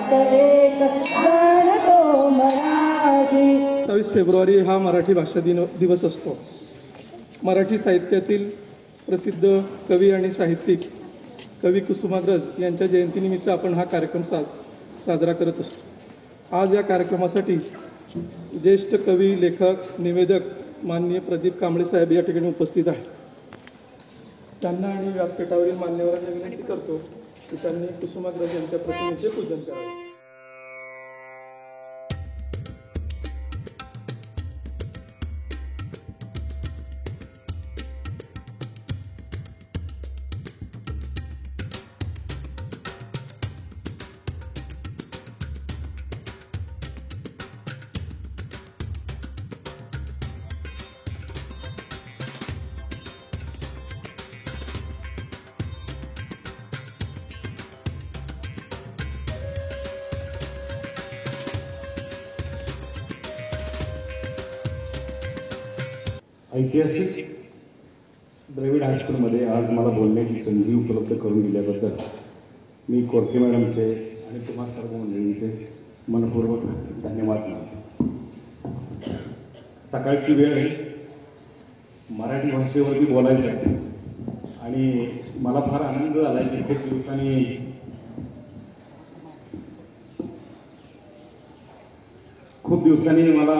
हात एक जाणतो मराठी. 27 फेब्रुवारी हा मराठी भाषा दिवस असतो. मराठी साहित्यातील प्रसिद्ध कवी आणि साहित्यिक कवी कुसुमाग्रज यांच्या जयंतीनिमित्त आपण हा कार्यक्रम साजरा करत असतो. आज या कार्यक्रमासाठी ज्येष्ठ कवी, लेखक, निवेदक माननीय प्रदीप कांबळे साहेब या ठिकाणी उपस्थित आहेत. त्यांना आणि व्यासपीठावरील मान्यवरांना विनंती करतो की त्यांनी कुसुमाग्रज यांच्या प्रतिमेचे पूजन करावे. ऐतिहासिक द्रविड हायस्कूलमध्ये आज मला बोलण्याची संधी उपलब्ध करून दिल्याबद्दल मी कोरके मॅडमचे आणि तुम्हा सर्व मंडळींचे मनपूर्वक धन्यवाद मानतो. सकाळची वेळ आहे, मराठी भाषेवरती बोलायचं आहे आणि मला फार आनंद झाला की खूप दिवसांनी मला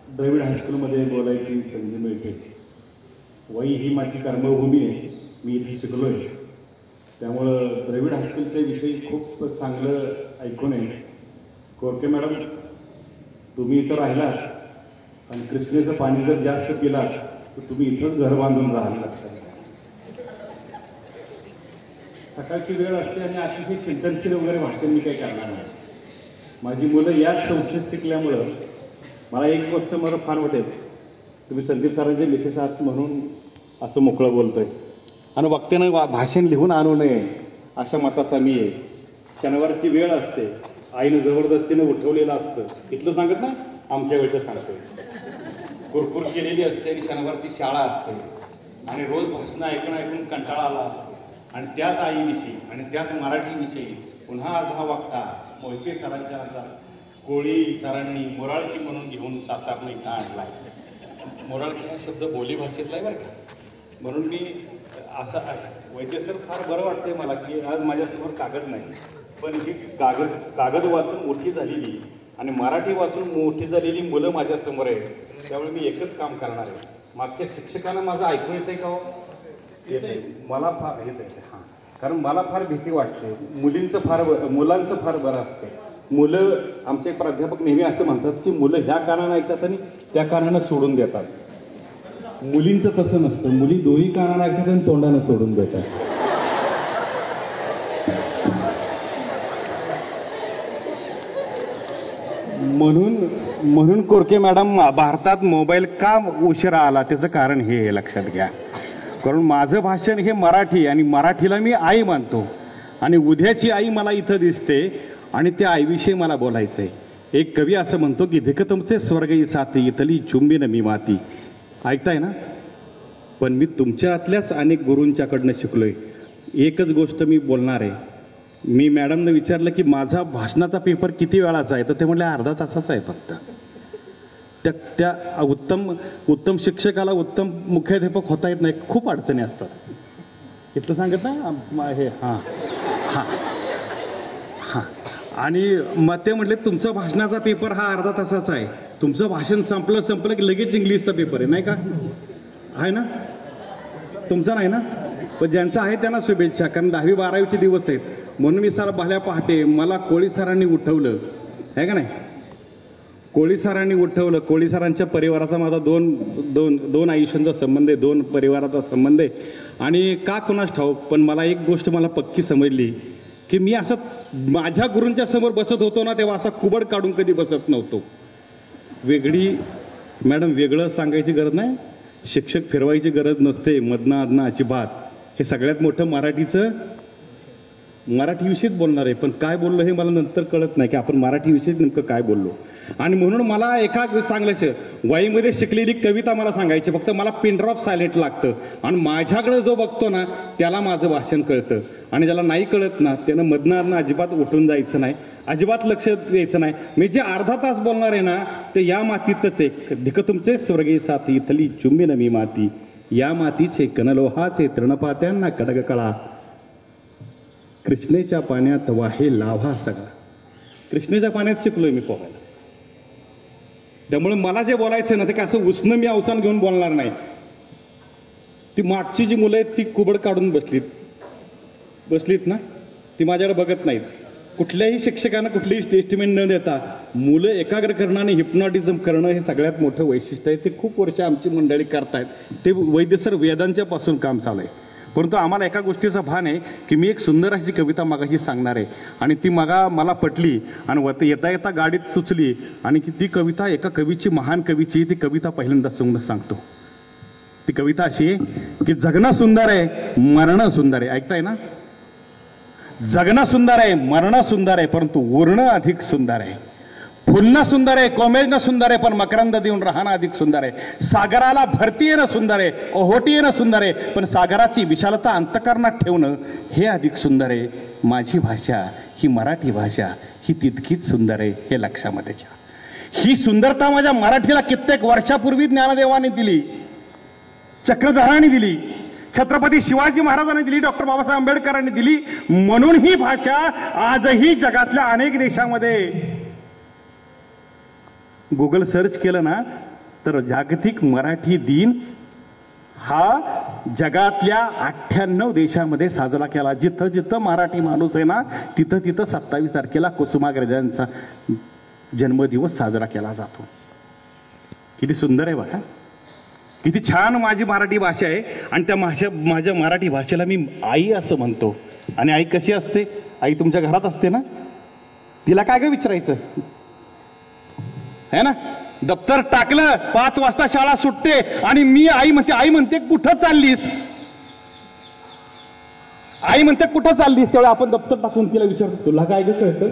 द्रविड हायस्कूलमध्ये बोलायची संधी मिळते. वही ही माझी कर्मभूमी आहे, मी इथे शिकलो आहे, त्यामुळं द्रविड हायस्कूलच्या विषयी खूप चांगलं ऐकून आहे. कोरके मॅडम, तुम्ही इथं राहिलात आणि कृष्णेचं पाणी जर जास्त पिलात तर तुम्ही इथंच घर बांधून राहाल. लक्षात सकाळची वेळ असते आणि अतिशय चिंतनशील वगैरे भाषण मी काही करणार नाही. माझी मुलं याच संस्थेत शिकल्यामुळं मला एक गोष्ट मला फार वाटेल, तुम्ही संदीप सरांचे मिसेस आहात म्हणून असं मोकळं बोलतोय आणि वक्त्यानं भाषण लिहून आणू नये अशा मताचा मी आहे. शनिवारची वेळ असते, आईनं जबरदस्तीनं उठवलेलं असतं, इथलं सांगत ना, आमच्या वेळचं सांगतोय. कुरकुर केलेली असते आणि शनिवारची शाळा असते आणि रोज भाषणं ऐकून कंटाळा आला असतो आणि त्याच आईविषयी आणि त्याच मराठीविषयी पुन्हा आज हा वक्ता मोहिते सरांच्या हातात कोळी सरांनी मोराळकी म्हणून घेऊन सातारला इथं आणला आहे. मोराळकी हा शब्द बोलीभाषेतला आहे बरं का, म्हणून मी असं वैद्य सर फार बरं वाटतंय मला की आज माझ्यासमोर कागद नाही, पण ही कागद वाचून मोठी झालेली आणि मराठी वाचून मोठी झालेली मुलं माझ्यासमोर आहेत. त्यामुळे मी एकच काम करणार आहे. मागच्या शिक्षकांना माझं ऐकू येतं आहे का हो? मला फार येत आहे. हां, कारण मला फार भीती वाटते. मुलांचं फार बरं असतं. मुलं, आमचे प्राध्यापक नेहमी असं म्हणतात की मुलं ह्या कानानं ऐकतात आणि त्या कानानं सोडून देतात. मुलींचं तसं नसतं, मुली दोन्ही कानानं ऐकतात आणि तोंडानं सोडून देतात. म्हणून कोरके मॅडम, भारतात मोबाईल का उशिरा आला त्याचं कारण हे लक्षात घ्या. कारण माझं भाषण हे मराठी आणि मराठीला मी आई मानतो आणि उद्याची आई मला इथं दिसते आणि त्या आईविषयी मला बोलायचं आहे. एक कवी असं म्हणतो की धिकतमचे स्वर्गई साथी इथली चुंबीन मी माती. ऐकताय ना? पण मी तुमच्यातल्याच अनेक गुरूंच्याकडनं शिकलोय. एकच गोष्ट मी बोलणार आहे. मी मॅडमनं विचारलं की माझा भाषणाचा पेपर किती वेळाचा आहे, तर ते म्हणले अर्धा तासाचा आहे फक्त. त्या उत्तम शिक्षकाला उत्तम मुख्याध्यापक होता येत नाही, खूप अडचणी असतात. इथलं सांगत ना हे. हां हां हां. आणि मग ते म्हटले तुमचा भाषणाचा पेपर हा अर्धा तासाचा आहे, तुमचं भाषण संपलं की लगेच इंग्लिशचा पेपर आहे, नाही का? आहे ना? तुमचा नाही ना? पण ज्यांचा आहे त्यांना शुभेच्छा, कारण 10वी 12वीचे दिवस आहेत. म्हणून मी साला भल्या पहाटे मला कोळी सरांनी उठवलं, आहे का नाही? कोळी सरांनी उठवलं. कोळी सरांच्या परिवाराचा माझा दोन आयुष्यांचा संबंध आहे, 2 परिवाराचा संबंध आहे. आणि का कुणास ठाऊक, पण मला एक गोष्ट मला पक्की समजली की मी असं माझ्या गुरूंच्या समोर बसत होतो ना, तेव्हा असा कुबड काढून कधी बसत नव्हतो. मॅडम वेगळं सांगायची गरज नाही, शिक्षक फिरवायची गरज नसते, मधना अधना अजिबात. हे सगळ्यात मोठं मराठीचं मराठीविषयीच बोलणार आहे, पण काय बोललो हे मला नंतर कळत नाही की आपण मराठीविषयीच नेमकं काय बोललो. आणि म्हणून मला एका सांगायचं, वाईमध्ये शिकलेली कविता मला सांगायची, फक्त मला पिन ड्रॉप सायलेंट लागतं. आणि माझ्याकडे जो बघतो ना त्याला माझं भाषण कळतं, आणि ज्याला नाही कळत ना त्यानं मधनं अजिबात उठून जायचं नाही, अजिबात लक्ष द्यायचं नाही. मी जे अर्धा तास बोलणार आहे ना ते या मातीतच आहे. धिक तुमचे स्वर्गीय साथी इथली चुंबी नवी माती, या मातीचे कनलोहाचे तृणपात्यांना कडग कळा, कृष्णेच्या पाण्यात वाहे लाव्हा सगळा. कृष्णेच्या पाण्यात शिकलोय मी पोहायला, त्यामुळे मला जे बोलायचं ना ते काय असं उसनं मी अवसान घेऊन बोलणार नाही. ती मागची जी मुलं आहेत ती कुबड काढून बसलीत ना, ती माझ्याकडे बघत नाहीत. कुठल्याही शिक्षकांना कुठलीही स्टेटमेंट न देता मुलं एकाग्र करणं आणि हिप्नॉटिझम करणं हे सगळ्यात मोठं वैशिष्ट्य आहे. ते खूप वर्ष आमची मंडळी करतायत, ते वैद्यसर वेदांच्या पासून काम चालू आहे. परंतु आम्हाला एका गोष्टीचं भान आहे की मी एक सुंदर अशी कविता मागाशी सांगणार आहे, आणि ती मला पटली आणि येता येता गाडीत सुचली, आणि ती कविता एका कवीची, महान कवीची, ती कविता पहिल्यांदा सांगतो. ती कविता अशी आहे की जगणं सुंदर आहे, मरणं सुंदर आहे. ऐकताय ना? जगणं सुंदर आहे, मरणं सुंदर आहे, परंतु उरणं अधिक सुंदर आहे. फुलणं सुंदर आहे, कोमेजणं सुंदर आहे, पण मकरंद देऊन राहणं अधिक सुंदर आहे. सागराला भरती येणं सुंदर आहे, ओहोटी येणं सुंदर आहे, पण सागराची विशालता अंतःकरणात ठेवणं हे अधिक सुंदर आहे. माझी भाषा ही मराठी भाषा ही तितकीच सुंदर आहे, हे लक्षामध्ये घ्या. ही सुंदरता माझ्या मराठीला कित्येक वर्षापूर्वी ज्ञानदेवाने दिली, चक्रधरांनी दिली, छत्रपती शिवाजी महाराजांनी दिली, डॉक्टर बाबासाहेब आंबेडकरांनी दिली. म्हणून ही भाषा आजही जगातल्या अनेक देशामध्ये गुगल सर्च केलं ना तर जागतिक मराठी दिन हा जगातल्या 98 देशामध्ये साजरा केला. जिथं जिथं मराठी माणूस आहे ना तिथं तिथं 27 तारखेला कुसुमाग्रजांचा जन्मदिवस साजरा केला जातो. किती सुंदर आहे बघा, किती छान माझी मराठी भाषा आहे. आणि त्या माझ्या मराठी भाषेला मी आई असं म्हणतो. आणि आई कशी असते? आई तुमच्या घरात असते ना, तिला काय काय विचारायचं है ना? दप्तर टाकलं, 5 वाजता शाळा सुटते आणि मी आई म्हणते कुठं चाललीस? आई म्हणते कुठं चाललीस? तेव्हा आपण दप्तर टाकून तिला विचारतो तुला काय कळतं?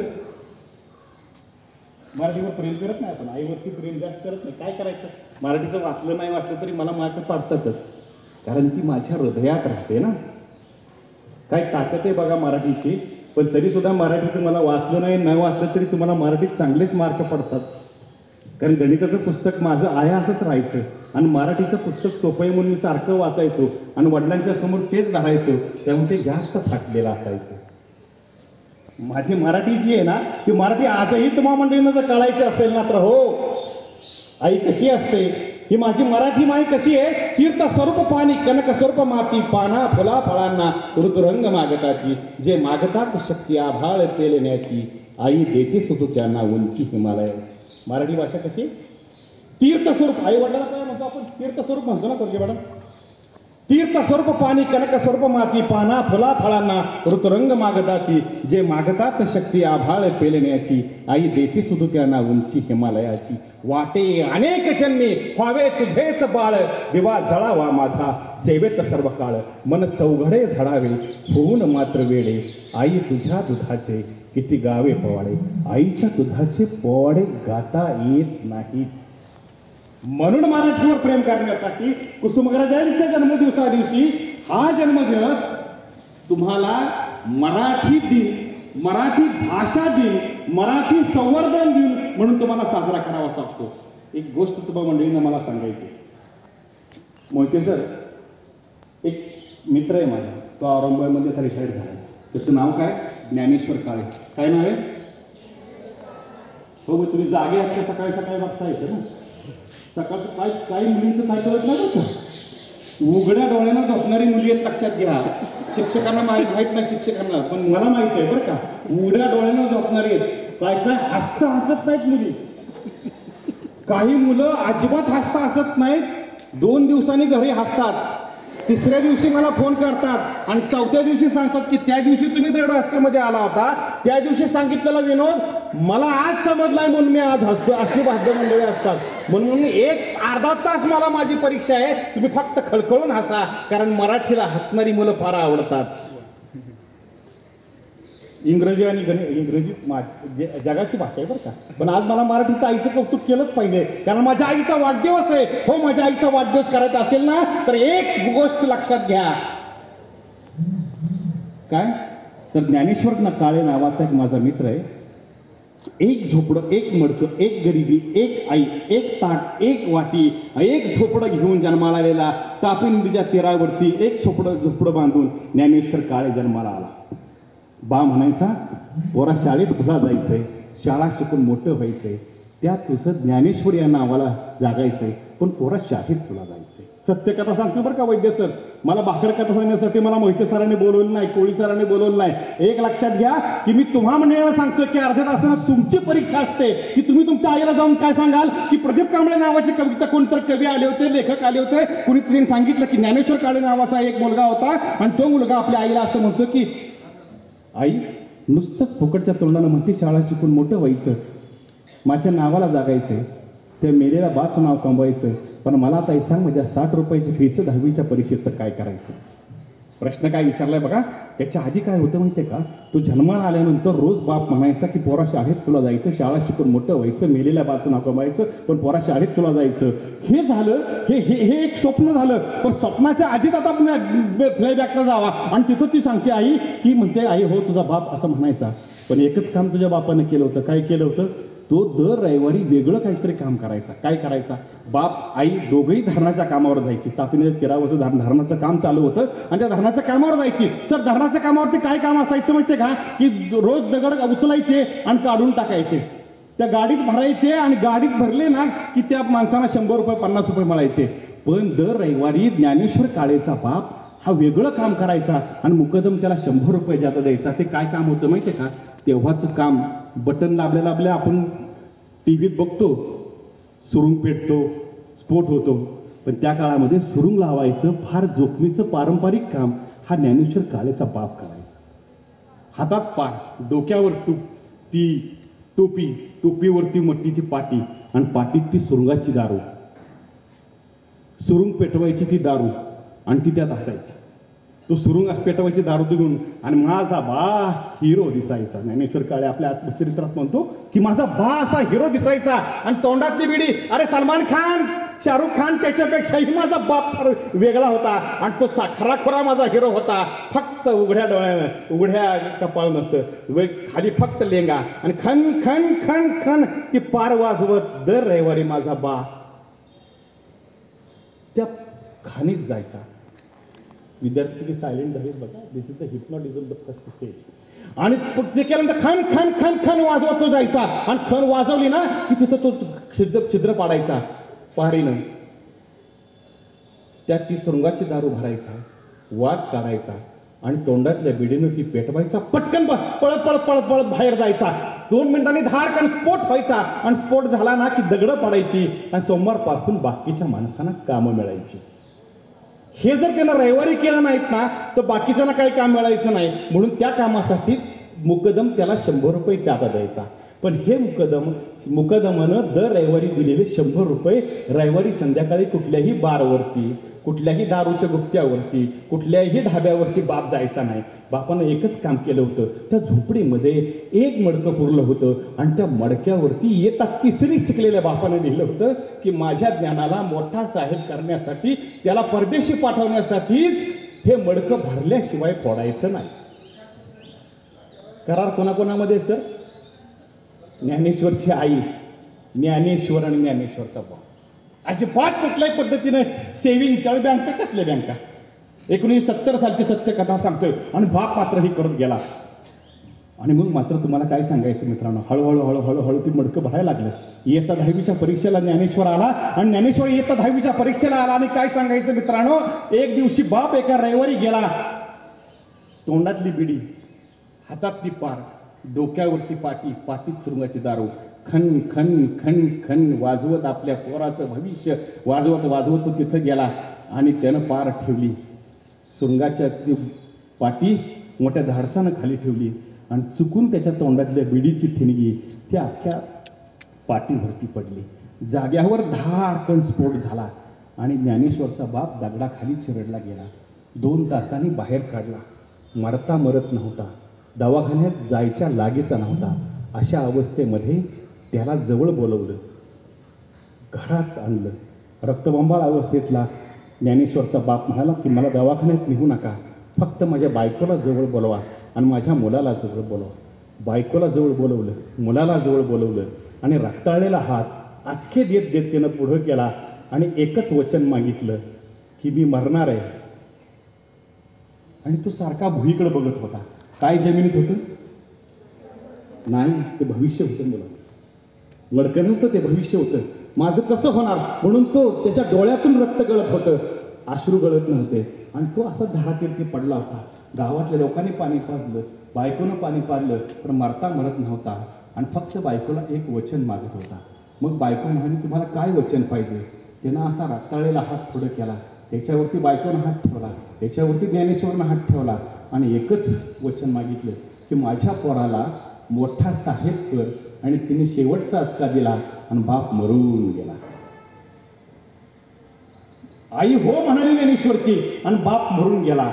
मराठीवर प्रेम करत नाही आपण, आईवरती प्रेम जास्त करत नाही. काय करायचं? मराठीचं वाचलं नाही वाचलं तरी मला मार्क पाडतातच, कारण ती माझ्या हृदयात राहते ना. काय ताकद आहे बघा मराठीची. पण तरी सुद्धा मराठीचं मला वाचलं नाही वाचलं तरी तुम्हाला मराठीत चांगलेच मार्क पडतात. कारण गणिताचं पुस्तक माझं आहे असंच राहायचं, आणि मराठीचं पुस्तक सोपं म्हणून मी सारखं वाचायचो आणि वडिलांच्या समोर तेच धरायचो, त्यामुळे ते जास्त फाटलेलं असायचं. माझी मराठी जी आहे ना ती मराठी आजही तुम्हा मंडळींना जर कळायची असेल ना तर हो, आई कशी असते ही माझी मराठी माई कशी आहे? तीर्थ स्वरूप पाणी, कनक स्वरूप माती, पाना फुला फळांना ऋतुरंग मागताची, जे मागतात शक्ती आभाळ पेलण्याची, आई देते सुद्धा त्यांना उंची हिमालय. मराठी भाषा कशी? तीर्थ स्वरूप. आई वडिलांना काय म्हणतो आपण? तीर्थ स्वरूप म्हणतो ना सरजी मॅडम. तीर्थ स्वरूप पाणी, कनक स्वरूप माती, पाना फुला फळांना ऋतुरंग मागताची, जे मागतात शक्ती आभाळ पेलण्याची, आई देते सुद्धा त्यांना उंची हिमालयाची. वाटे अनेक जन्मी व्हावे तुझेच बाळ, दिवा जळावा माझा सेवेत सर्व काळ, मन चौघडे झडावे होऊन मात्र वेडे, आई तुझ्या दुधाचे किती गावे पोवाडे, आईच्या दुधाचे पोवाडे गाता येत नाही. म्हणून मराठीवर प्रेम करण्यासाठी कुसुमाग्रजांच्या जन्मदिवसा दिवशी हा जन्मदिवस तुम्हाला मराठी दिन, मराठी भाषा दिन, मराठी संवर्धन दिन म्हणून तुम्हाला साजरा करावासा असतो. एक गोष्ट तुम्हाला मंडळींना मला सांगायची. मोहिते सर एक मित्र आहे माझा, तो औरंगाबादमध्ये रिटायर्ड झाला. त्याचं नाव काय? ज्ञानेश्वर काळे. काय नाव आहे? हो, मग तुम्ही जागे आजच्या सकाळी सकाळी बघता येतं ना. सकाळचं काही मुलींचं काय कळत नाही का? उघड्या डोळ्यानं झोपणारी मुली आहेत, लक्षात घ्या. शिक्षकांना माहित नाही शिक्षकांना, पण मला माहित आहे बरं का. उघड्या डोळ्यानं झोपणारी आहेत. काय हसत नाहीत मुली. काही मुलं अजिबात हसत नाहीत. 2 दिवसांनी घरी हसतात, 3ऱ्या दिवशी मला फोन करतात आणि 4थ्या दिवशी सांगतात की त्या दिवशी तुम्ही दरड हॉस्टेलमध्ये आला होता, त्या दिवशी सांगितलेला विनोद मला आज समजलाय म्हणून मी आज हसतो. अशी बाध्य मंडळी असतात. म्हणून एक अर्धा तास मला माझी परीक्षा आहे, तुम्ही फक्त खळखळून हसा, कारण मराठीला हसणारी मुलं फार आवडतात. इंग्रजी आणि इंग्रजी जगाची भाषा आहे बरं का, पण आज मला मराठीचं आईचं कौतुक केलंच पाहिजे, कारण माझ्या आईचा वाढदिवस आहे. हो, माझ्या आईचा वाढदिवस करायचा असेल ना तर एक गोष्ट लक्षात घ्या. काय तर ज्ञानेश्वर काळे नावाचा एक माझा मित्र आहे. एक झोपडं, एक मडकं, एक गरिबी, एक आई, एक ताट, एक वाटी, एक झोपडं घेऊन जन्माला आलेला, तापी नदीच्या तीरावरती एक झोपडं बांधून ज्ञानेश्वर काळे जन्माला आला. बा म्हणायचा, पोरा शाळेत तुला जायचंय, शाळा शिकून मोठं व्हायचंय, त्या तुझं ज्ञानेश्वर या नावाला जागायचंय, पण पोरा शाळेत तुला जायचंय. सत्यकथा सांगतो बरं का वैद्य सर, मला भाकर कथा सांगण्यासाठी मला मोहिते सरांनी बोलवलं नाही, कोळी सरांनी बोलवलं नाही. एक लक्षात घ्या की मी तुम्हा मंडळीला सांगतो की अर्ध्या तासानं तुमची परीक्षा असते की तुम्ही तुमच्या आईला जाऊन काय सांगाल की प्रदीप कांबळे नावाची कविता कोणतर कवी आले होते, लेखक आले होते, कुणीतरी सांगितलं की ज्ञानेश्वर काळे नावाचा एक मुलगा होता आणि तो मुलगा आपल्या आईला असं म्हणतो की आई नुसतंच फुकटच्या तोंडानं म्हणते शाळा शिकून मोठं व्हायचं, माझ्या नावाला जागायचं, त्या मेलेल्या बाचं नाव कमवायचं, पण मला आता सांग माझ्या 60 रुपयाची फीचं 10वीच्या परीक्षेचं काय करायचं. प्रश्न काय विचारलाय बघा. त्याच्या आधी काय होतं माहितीये का, तो जन्माला आल्यानंतर रोज बाप म्हणायचा की पोरा शाळेत तुला जायचं, शाळा शिकून मोठं व्हायचं, मेलेल्या बाचं नाव कमवायचं, पण पोरा शाळेत तुला जायचं. हे झालं, हे एक स्वप्न झालं. पण स्वप्नाच्या आधीच आता फ्लायबॅकला जावा आणि तिथं ती सांगते आई की म्हणते आई हो तुझा बाप असं म्हणायचा, पण एकच काम तुझ्या बापानं केलं होतं. काय केलं होतं, तो दर रविवारी वेगळं काहीतरी काम करायचा. काय करायचा, बाप आई दोघंही धरणाच्या कामावर जायची. तापीनदीच्या तीरावरचं धरणाचं काम चालू होतं आणि त्या धरणाच्या कामावर जायची. सर धरणाच्या कामावरती काय काम असायचं माहितीये का, की रोज दगड उचलायचे आणि काढून टाकायचे, त्या गाडीत भरायचे आणि गाडीत भरले ना की त्या माणसांना 100 रुपये 50 रुपये मिळायचे. पण दर रविवारी ज्ञानेश्वर काळेचा बाप हा वेगळं काम करायचा आणि मुकदम त्याला 100 रुपये जादा द्यायचा. ते काय काम होतं माहितीये का, तेव्हाचं काम बटन लाभल्या आपण टीव्हीत बघतो, सुरुंग पेटतो, स्फोट होतो, पण त्या काळामध्ये सुरुंग लावायचं फार जोखमीचं पारंपरिक काम हा ज्ञानेश्वर काळेचा बाप करायचा. हातात पार, डोक्यावर ती टोपी, टोपीवरती मट्टीची पाटी आणि पाटीत ती सुरुंगाची दारू, सुरुंग पेटवायची ती दारू आणि ती त्यात असायची. तो सुरुंग पेटवायची दारू देऊन आणि माझा बा हिरो दिसायचा. ज्ञानेश्वर काळे आपल्या आत्मचरित्रात म्हणतो की माझा बा असा हिरो दिसायचा आणि तोंडातली बिडी, अरे सलमान खान, शाहरुख खान त्याच्यापेक्षाही माझा बाप फार वेगळा होता आणि तो खराखोरा माझा हिरो होता. फक्त उघड्या डोळ्यानं, उघड्या कपाळ नसतं, खाली फक्त लेंगा आणि खन खन खन खन ती पार वाजवत दर रविवारी माझा बा त्या खाणीत जायचा. विद्यार्थी सायलेंट झाले बघा, this is the hypnotism the first stage. आणि ते केल्यानंतर खन खन खन खन वाजवत तो जायचा आणि खन वाजवली ना की तिथं तो छिद्र पाडायचा पहारीनं, त्यात ती सुरुंगाची दारू भरायचा, वाद काढायचा आणि तोंडातल्या बिडीनं ती पेटवायचा. पटकन पळत पळत पळत पळत बाहेर जायचा. 2 मिनिटांनी धाडकन स्फोट व्हायचा आणि स्फोट झाला ना की दगडं पडायची आणि सोमवारपासून बाकीच्या माणसांना कामं मिळायची. हे जर त्यानं रविवारी केलं नाहीत ना तर बाकीच्यांना काही काम मिळायचं नाही. म्हणून त्या कामासाठी मुकदम त्याला 100 रुपये जादा द्यायचा. पण हे मुकदमानं दर रविवारी दिलेले 100 रुपये रविवारी संध्याकाळी कुठल्याही बारवरती, कुठल्याही दारूच्या गुप्त्यावरती, कुठल्याही ढाब्यावरती बाप जायचा नाही. बापानं एकच काम केलं होतं, त्या झोपडीमध्ये एक मडकं पुरलं होतं आणि त्या मडक्यावरती इयत्ता 3री शिकलेल्या बापानं लिहिलं होतं की माझ्या ज्ञानाला मोठा साहेब करण्यासाठी, त्याला परदेशी पाठवण्यासाठीच हे मडकं भरल्याशिवाय फोडायचं नाही. करार कोणाकोणामध्ये सर, ज्ञानेश्वरची आई, ज्ञानेश्वर आणि ज्ञानेश्वरचा बाप. अजिबात कुठल्याही पद्धतीने सेव्हिंग, त्या बँका कसल्या बँका, 1970 सालची सत्यकथा सांगतोय आणि बाप मात्र ही करत गेला. आणि मग मात्र तुम्हाला काय सांगायचं मित्रांनो, हळूहळू हळूहळू हळू ती मडकं भरायला लागलं. इयत्ता 10वीच्या परीक्षेला ज्ञानेश्वर आला आणि ज्ञानेश्वर इयत्ता 10वीच्या परीक्षेला आला आणि काय सांगायचं मित्रांनो, एक दिवशी बाप एका रविवारी गेला, तोंडातली बिडी, हातातली पार, डोक्यावरती पाटी, पाटीत सुरुंगाची दारू, खन खन खन खन वाजवत आपल्या पोराचं भविष्य वाजवत वाजवत तो तिथं गेला आणि त्यानं पार ठेवली. सुरुंगाच्या पाटी मोठ्या धाडसानं खाली ठेवली आणि चुकून त्याच्या तोंडातल्या बिडीची ठिणगी त्या अख्ख्या पाटीवरती पडली. जाग्यावर धाडकन स्फोट झाला आणि ज्ञानेश्वरचा बाप दगडाखाली चिरडला गेला. 2 तासांनी बाहेर काढला. मरता मरत नव्हता, दवाखान्यात जायच्या लागीचा नव्हता. अशा अवस्थेमध्ये त्याला जवळ बोलवलं, घरात आणलं. रक्तबंबाळ अवस्थेतला ज्ञानेश्वरचा बाप म्हणाला की मला दवाखान्यात नेऊ नका, फक्त माझ्या बायकोला जवळ बोलवा आणि माझ्या मुलाला जवळ बोलवा. बायकोला जवळ बोलवलं, मुलाला जवळ बोलवलं आणि रक्ताळलेला हात आचके देत देत त्यानं पुढं केला आणि एकच वचन मागितलं की मी मरणार आहे. आणि तो सारखा भुईकडे बघत होता. काय जमिनीत होतं? नाही, ते भविष्य होतं मुलाचं. लडकं नव्हतं, ते भविष्य होतं. माझं कसं होणार म्हणून तो त्याच्या डोळ्यातून रक्त गळत होतं, अश्रू गळत नव्हते. आणि तो असा धारातीर्थी पडला होता. गावातल्या लोकांनी पाणी पाजलं, बायकोनं पाणी पाजलं, पण मरता मरत नव्हता. आणि फक्त बायकोला एक वचन मागत होता. मग बायको म्हणाली तुम्हाला काय वचन पाहिजे? त्यानं असा रक्ताळलेला हात पुढं केला, त्याच्यावरती बायकोनं हात ठेवला, त्याच्यावरती ज्ञानेश्वरनं हात ठेवला आणि एकच वचन मागितलं की माझ्या पोराला मोठा साहेब कर. आणि तिने शेवटचा आचका दिला आणि बाप मरून गेला. आई हो म्हणाली ज्ञानेश्वरची आणि बाप मरून गेला.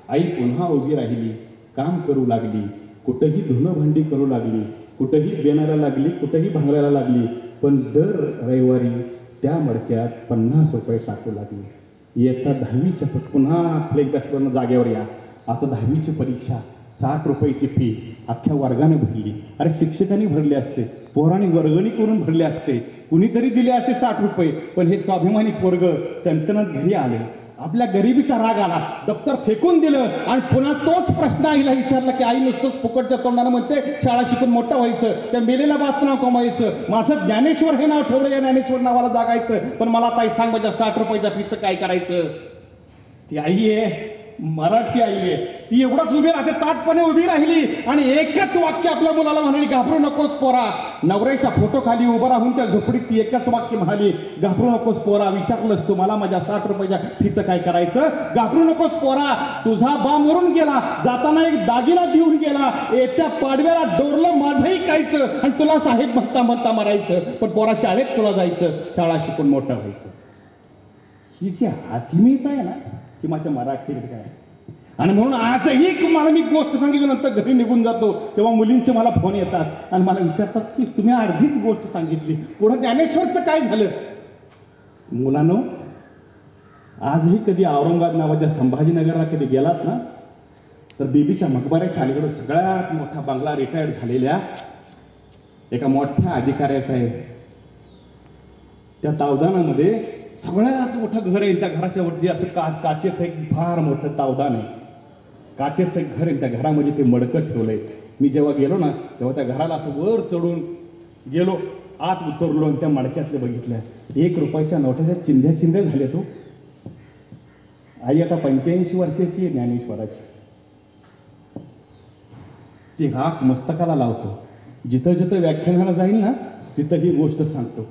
आई पुन्हा उभी राहिली, काम करू लागली, कुठंही धुणं भांडी करू लागली, कुठंही बेनायला लागली, कुठंही भांगरायला लागली. पण दर रविवारी त्या मडक्यात 50 रुपये टाकू लागली. इयत्ता 10वीच्या पुन्हा फ्लेक बॅट्सवरनं जागेवर या. आता 10वीची परीक्षा, 60 रुपयाची फी अख्ख्या वर्गाने भरली. अरे शिक्षकांनी भरले असते, पोरांनी वर्गणी करून भरले असते, कुणीतरी दिले असते 60 रुपये. पण हे स्वाभिमानी पोरग तंतनत घरी आले. आपल्या गरिबीचा राग आला, दप्तर फेकून दिलं आणि पुन्हा तोच प्रश्न आईला विचारला की आई नुसतंच फुकटच्या तोंडानं म्हणते शाळा शिकून मोठं व्हायचं, त्या मेलेल्या बाचं नाव कमायचं, माझं ज्ञानेश्वर हे नाव ठेवलं, या ज्ञानेश्वर नावाला जागायचं. पण मला ताई सांग माझ्या 60 रुपयाच्या फीचं काय करायचं? ती आई आहे, मराठी आई आहे, ती एवढंच उभी राहते, ताटपणे उभी राहिली आणि एकच वाक्य आपल्या मुलाला म्हणाली, घाबरू नकोस पोरा. नवऱ्याच्या फोटो खाली उभं राहून त्या झोपडीत ती एकच वाक्य म्हणाली, घाबरू नकोस पोरा. विचारलंस तुम्हाला माझ्या 60 रुपयाच्या फीचं काय करायचं? घाबरू नकोस पोरा, तुझा बा मरून गेला, जाताना एक दागिना देऊन गेला, येत्या पाडव्याला डोरलं माझंही कायचं आणि तुला साहेब म्हणता म्हणता मरायचं. पण पोरा शाळेत तुला जायचं, शाळा शिकून मोठं व्हायचं. ही जी आत्मीयता आहे ना ती माझ्या मराठीत काय. आणि म्हणून आजही मला मी गोष्ट सांगितल्यानंतर घरी निघून जातो तेव्हा मुलींचे मला फोन येतात आणि मला विचारतात की तुम्ही अर्धीच गोष्ट सांगितली, पुढं ज्ञानेश्वरचं काय झालं? मुलांनो, आजही कधी औरंगाबाद नावाच्या संभाजीनगरला कधी गेलात ना तर बीबीच्या मकबऱ्याच्या अलीकडे सगळ्यात मोठा बंगला रिटायर्ड झालेल्या एका मोठ्या अधिकाऱ्याचा आहे. त्या तावदानामध्ये सगळ्यात मोठं घर आहे. त्या घराच्या वरती असं काचेचं एक फार मोठं तावदान आहे. काचेचं एक घर आहे, त्या घरामध्ये ते मडकं ठेवलंय. मी जेव्हा गेलो ना तेव्हा त्या घराला असं वर चढून गेलो, आत उतरलो आणि त्या मडक्यातले बघितल्या 1 रुपयाच्या नोटाच्या चिंध्या चिंध्या झाल्या. तो आई आता 85 वर्षाची आहे ज्ञानेश्वराची. ती राख मस्तकाला लावतो. जिथं जिथं व्याख्यानाला जाईल ना तिथं ही गोष्ट सांगतो.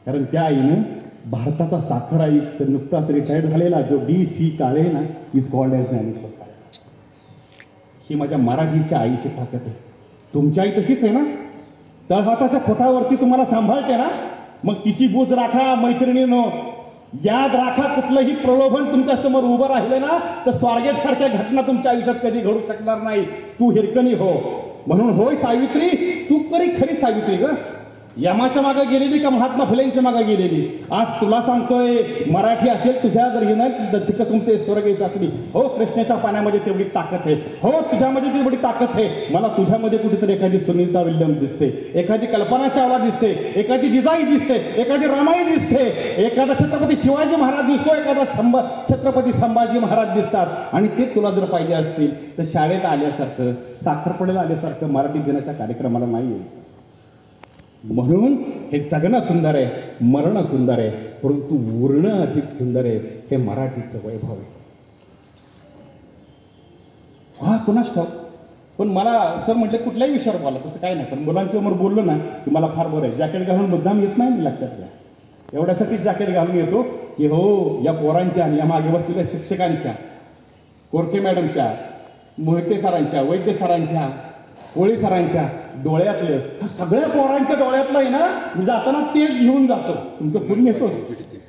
कारण त्या आईनं भारताचा साखर आयुक्त नुकताच रिटायर्ड झालेला जो D.C. काळे ना इज कॉल्ड एज ज्ञानेश्वर काळे. ही माझ्या मराठीच्या आईची ताकद आहे. तुमची आई तशीच आहे ना, तळहाताच्या खोटावरती तुम्हाला सांभाळते ना, मग तिची बोज राखा मैत्रिणीनो. याद राखा, कुठलंही प्रलोभन तुमच्या समोर उभं राहिलं ना तर स्वारगेट सारख्या घटना तुमच्या आयुष्यात कधी घडू शकणार नाही. तू हिरकणी हो. म्हणून होय सावित्री, तू खरी सावित्री ग. यमाच्या मागे गेलेली का महात्मा फुलेंच्या मागे गेलेली? आज तुला सांगतोय, मराठी असेल तुझ्या जर येणार तिथं तुमचे स्वर्ग चाकली. हो, कृष्णाच्या पाण्यामध्ये तेवढी ताकद आहे. हो, तुझ्यामध्ये तेवढी ताकद आहे. मला तुझ्यामध्ये कुठेतरी एखादी सुनीता विल्यम दिसते, एखादी कल्पना चावला दिसते, एखादी जिजाई दिसते, एखादी रामाई दिसते, एखादा छत्रपती शिवाजी महाराज दिसतो, एखादा छत्रपती संभाजी महाराज दिसतात. आणि ते तुला जर पाहिजे असतील तर शाळेत आल्यासारखं, साखरपडेला आल्यासारखं मराठी दिनाच्या कार्यक्रमाला नाही यायचं. म्हणून हे जगणं सुंदर आहे, मरणं सुंदर आहे, परंतु उरणं अधिक सुंदर आहे. हे मराठीचं वैभव आहे. हा कुणाच ठाऊक. पण मला सर म्हटलं कुठल्याही विषयावर बोला, तसं काय नाही. पण मुलांच्या समोर बोललो ना की मला फार बरं आहे. जॅकेट घालून मुद्दाम येत नाही मी, लक्षात घ्या. एवढ्यासाठीच जॅकेट घालून येतो की हो या पोरांच्या आणि या मागेवरच्या शिक्षकांच्या, कोरके मॅडमच्या, मोहिते सरांच्या, वैद्य सरांच्या, कोळी सरांच्या डोळ्यातलं, सगळ्या पोरांच्या डोळ्यातलं आहे ना, मी जाताना तेच घेऊन जातो. तुमचं पुण्य येतो,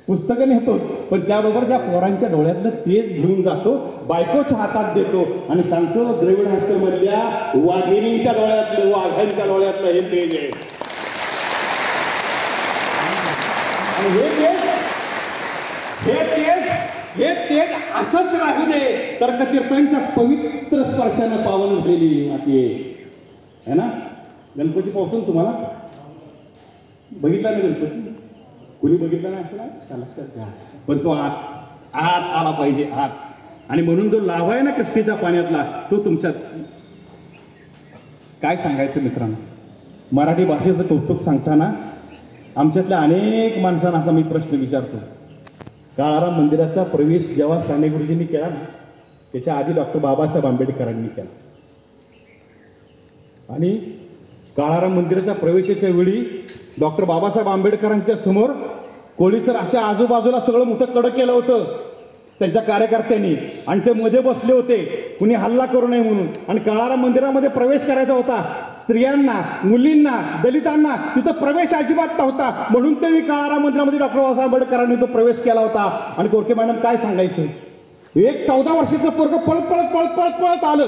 पुस्तकं नेतो, पण त्याबरोबर त्या पोरांच्या डोळ्यातलं तेच घेऊन जातो, बायकोच्या हातात देतो आणि सांगतो द्रविड हायस्कूलमधल्या वाघिणींच्या डोळ्यातलं, वाघांच्या डोळ्यातलं हे तेज आहे. आणि हे तेज असंच राहू दे. तर्कतीर्थांच्या पवित्र स्पर्शानं पावन झालेली माती आहे ना. गणपती पावसून तुम्हाला बघितला नाही गणपती, कुणी बघितला नाही असं नाही त्या लक्षात घ्या. पण तो आत आला पाहिजे आत. आणि म्हणून जो लाभ आहे ना कष्टीच्या पाण्यातला तो तुमच्यात. काय सांगायचं मित्रांनो, मराठी भाषेचं कौतुक सांगताना आमच्यातल्या अनेक माणसांना असा मी प्रश्न विचारतो. काळाराम मंदिराचा प्रवेश जेव्हा साने गुरुजींनी केला ना, त्याच्या आधी डॉक्टर बाबासाहेब आंबेडकरांनी केला. आणि काळाराम मंदिराच्या प्रवेशाच्या वेळी डॉक्टर बाबासाहेब आंबेडकरांच्या समोर कोळी सर अशा आजूबाजूला सगळं मोठं कडक केलं होतं त्यांच्या कार्यकर्त्यांनी. आणि ते मध्ये बसले होते कुणी हल्ला करू नये म्हणून. आणि काळाराम मंदिरामध्ये प्रवेश करायचा होता. स्त्रियांना, मुलींना, दलितांना तिथं प्रवेश अजिबात नव्हता. म्हणून ते काळाराम मंदिरामध्ये डॉक्टर बाबासाहेब आंबेडकरांनी तो प्रवेश केला होता. आणि कोरके मॅडम काय सांगायचं, एक 14 वर्षाचं पोरगं पळत पळत पळत पळत पळत आलं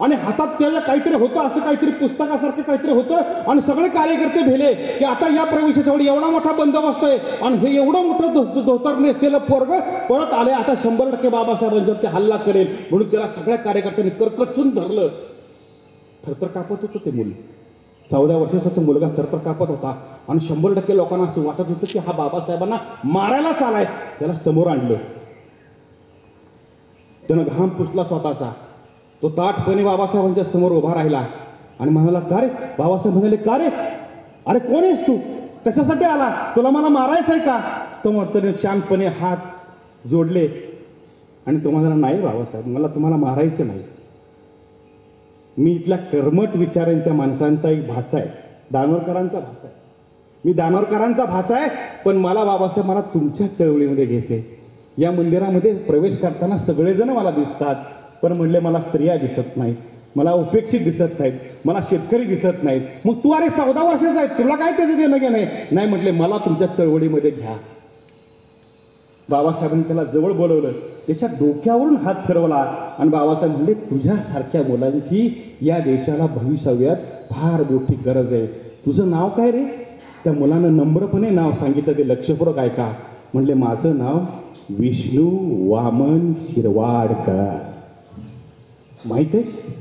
आणि हातात त्याला काहीतरी होतं, असं काहीतरी पुस्तकासारखं काहीतरी होतं. आणि सगळे कार्यकर्ते भेले की आता या प्रवेशाच्या वेळी एवढा मोठा बंदोबस्त आहे आणि हे एवढं मोठं धोतर नेसलेलं पोरगं पळत आले, आता 100% बाबासाहेबांच्यावर ते हल्ला करेल. म्हणून त्याला सगळ्या कार्यकर्त्यांनी करकचून धरलं. थरथर कापत होतं ते मुलं. 14 वर्षाचा तो मुलगा थरथर कापत होता. आणि 100% लोकांना असं वाटत होतं की हा बाबासाहेबांना मारायलाच आलाय. त्याला समोर आणलं, त्यानं घाम पुसला स्वतःचा. तो ताठपणे बाबासाहेबांच्या समोर उभा राहिला आणि म्हणाला, का रे? बाबासाहेब म्हणाले, का रे? अरे कोण आहेस तू? कशासाठी आला? तुला मला मारायचं आहे का? तो म्हणतो शांतपणे हात जोडले आणि तो म्हणाला, नाही बाबासाहेब, मला तुम्हाला मारायचं नाही. मी इथल्या कर्मठ विचारांच्या माणसांचा एक भाचा आहे, दानोरकरांचा भाचा आहे. मी दानोरकरांचा भाचा आहे. पण मला बाबासाहेब, मला तुमच्या चळवळीमध्ये घ्यायचे. या मंदिरामध्ये प्रवेश करताना सगळेजण मला दिसतात, पण म्हणले मला स्त्रिया दिसत नाहीत, मला उपेक्षित दिसत नाहीत, मला शेतकरी दिसत नाहीत. मग तू अरे 14 वर्षाचा आहे, तुला काय त्याचं देणं घेणं नाही? म्हटले मला तुमच्या चळवळीमध्ये घ्या. बाबासाहेबांनी त्याला जवळ बोलवलं, त्याच्या डोक्यावरून हात फिरवला आणि बाबासाहेब म्हणले, तुझ्यासारख्या मुलांची या देशाला भविष्यात फार मोठी गरज आहे. तुझं नाव काय रे? त्या मुलानं नम्रपणे नाव सांगितलं, ते लक्षपूर्वक ऐका. म्हणले, माझं नाव विष्णू वामन शिरवाडकर. माहित आहे?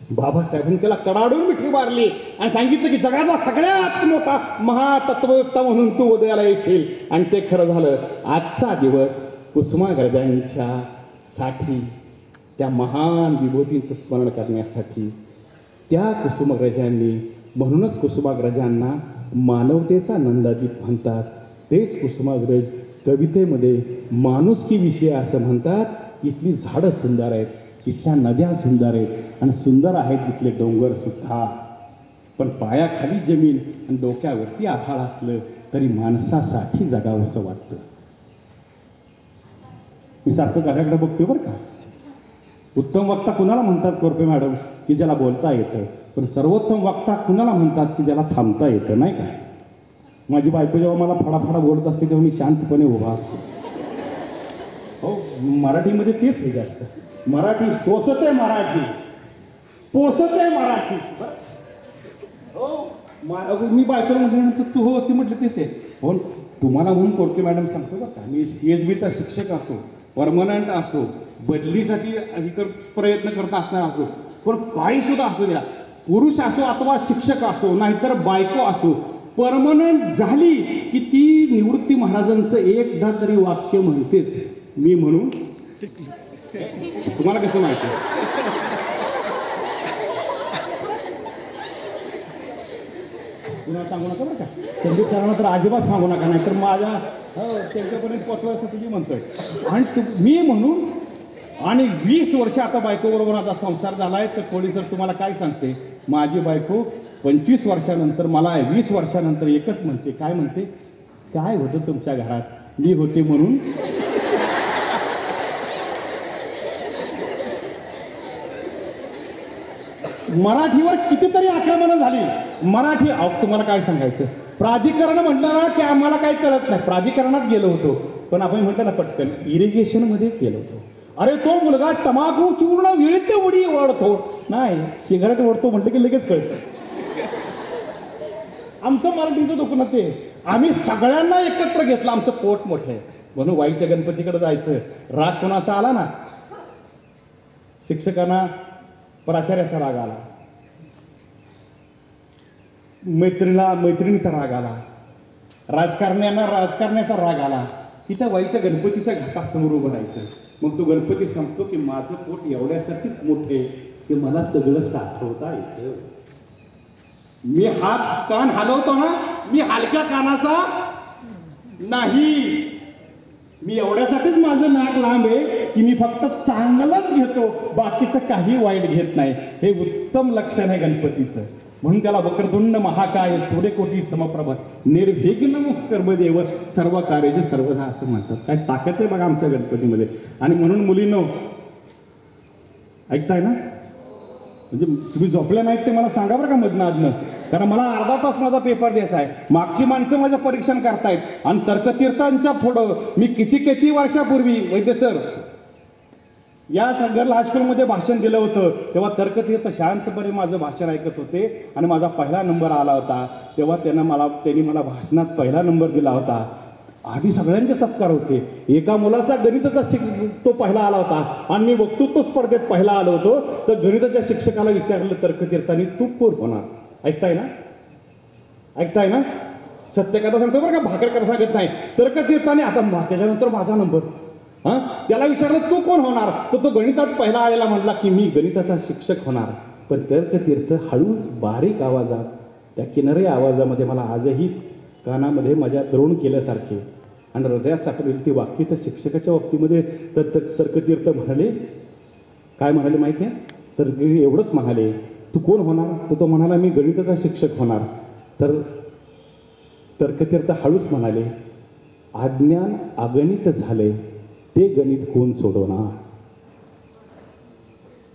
बाबासाहेबांनी त्याला कडाडून मिठी मारली आणि सांगितलं की जगाचा सगळ्यात मोठा महातत्ववेत्ता म्हणून तू उदयाला येशील. आणि ते खरं झालं. आजचा दिवस कुसुमाग्रजांच्या साठी, त्या महान विभूतींचं स्मरण करण्यासाठी, त्या कुसुमाग्रजांनी, म्हणूनच कुसुमाग्रजांना मानवतेचा नंदादीप म्हणतात. तेच कुसुमाग्रज कवितेमध्ये माणुसकी विषय असं म्हणतात. इथली झाडं सुंदर आहेत, इथल्या नद्या सुंदर आहेत आणि सुंदर आहेत इथले डोंगर सुद्धा. पण पायाखाली जमीन आणि डोक्यावरती आभाळ असलं तरी माणसासाठी जगावंसं वाटतं. मी सारखं गाड्याकडे बघतो बरं का. उत्तम वक्ता कुणाला म्हणतात कोरपे मॅडम? की ज्याला बोलता येतं. पण सर्वोत्तम वक्ता कुणाला म्हणतात? की ज्याला थांबता येतं, नाही का? माझी बायको जेव्हा मला फडाफडा बोलत असते तेव्हा मी शांतपणे उभा असतो. हो, मराठीमध्ये तेच हे जास्त. मराठी सोसते, मराठी पोसते, मराठी. हो, मी बायकोला म्हटल्यानंतर तू हो ती म्हटलं तेच आहे. हो, तुम्हाला म्हणून कोरके मॅडम सांगतो बरं का, मी CSBचा शिक्षक असो, परमनंट असो, बदलीसाठी प्रयत्न करत असणार असो, पण काही सुद्धा असू द्या, पुरुष असो अथवा शिक्षक असो नाहीतर बायको असो, परमनंट झाली की ती निवृत्ती महाराजांचं एकदा तरी वाक्य म्हणतेच, मी म्हणून. तुम्हाला कसं माहिती? कुणाला सांगू नका बरं का. संदीप सरांना तर अजिबात सांगू नका, नाही तर माझ्या त्यांच्यापर्यंत पोचवायसाठी मी म्हणतोय. आणि मी म्हणून. आणि 20 वर्ष आता बायको बरोबर आता संसार झालाय. तर कोळी सर तुम्हाला काय सांगते, माझी बायको 25 वर्षानंतर मला 20 वर्षानंतर एकच म्हणते. काय म्हणते? काय होतं तुमच्या घरात? मी होते म्हणून. मराठीवर कितीतरी आक्रमणं झाली. मराठी तुम्हाला काय सांगायचं, प्राधिकरण म्हटलं ना की आम्हाला काही कळत नाही. प्राधिकरणात गेलो होतो, पण आपण म्हटलं ना पटकन इरिगेशनमध्ये गेलो होतो. अरे तो मुलगा तंबाखू चूर्ण विळीत उडी ओढतो, नाही सिगारेट ओढतो म्हटलं की लगेच कळतं. आमचं मराठीचं दुकान ते आम्ही सगळ्यांना एकत्र घेतलं. आमचं पोट मोठं आहे म्हणून वाईच्या गणपतीकडे जायचं. राग कोणाचा आला ना, शिक्षकांना प्राचार्याचा राग आला, मैत्रिणीचा राग आला, राजकारण्यांना राजकारण्याचा राग आला की त्या वाईच्या गणपतीच्या घाटासमोर उभं राहायचं. मग तो गणपती सांगतो की माझं पोट एवढ्यासाठीच मोठे की मला सगळं साठवता येतं. मी हात कान हलवतो ना, मी हलक्या कानाचा नाही. मी एवढ्यासाठीच माझं नाक लांब आहे की मी फक्त चांगलंच घेतो, बाकीचं काही वाईट घेत नाही. हे उत्तम लक्षण आहे गणपतीचं. म्हणून त्याला वक्रतुंड महाकाय सूर्यकोटी समप्रभ निर्विघ्न कर्मदेव सर्व कार्याचे सर्वदा असं म्हणतात. काय ताकद आहे बघा आमच्या गणपतीमध्ये. आणि म्हणून मुलींनो ऐकताय ना, म्हणजे तुम्ही झोपले नाहीत ते मला सांगा बरं का मधनं, कारण मला अर्धा तास माझा पेपर द्यायचा आहे. मागची माणसं माझं परीक्षण करतायत आणि तर्कतीर्थांच्या पुढं मी किती वर्षापूर्वी वैद्य सर या गर्ल हायस्कूलमध्ये भाषण दिलं होतं. तेव्हा तर्कतीर्थ शांतपणे माझं भाषण ऐकत होते आणि माझा पहिला नंबर आला होता. तेव्हा त्यांनी मला भाषणात पहिला नंबर दिला होता. आधी सगळ्यांचे सत्कार होते. एका मुलाचा गणिताचा तो पहिला आला होता आणि मी वक्तृत्व स्पर्धेत पहिला आलो होतो. तर गणिताच्या शिक्षकाला विचारलं तर्कतीर्थांनी तू कोण होणार. ऐकताय ना सत्य कथा सांगतो बरं का, भाकर कथा सांगत नाही. तर्कतीर्थाने आता त्याच्यानंतर माझा नंबर, त्याला विचारलं तू कोण होणार. तर तो गणितात पहिला आलेला म्हटला की मी गणिताचा शिक्षक होणार. पण तर्कतीर्थ हळूच बारीक आवाजात त्या किनारी आवाजामध्ये मला आजही कानामध्ये माझ्या द्रोण केल्यासारखे आणि हृदयात साठवलेली ती वाक्य तर शिक्षकाच्या बाबतीमध्ये तर्कतीर्थ म्हणाले. काय म्हणाले माहिती आहे, तर एवढंच म्हणाले तू कोण होणार. तर तो म्हणाला मी गणिताचा शिक्षक होणार. तर तर्कतीर्थ हळूच म्हणाले अज्ञान अगणित झाले ते गणित कोण सोडवणार.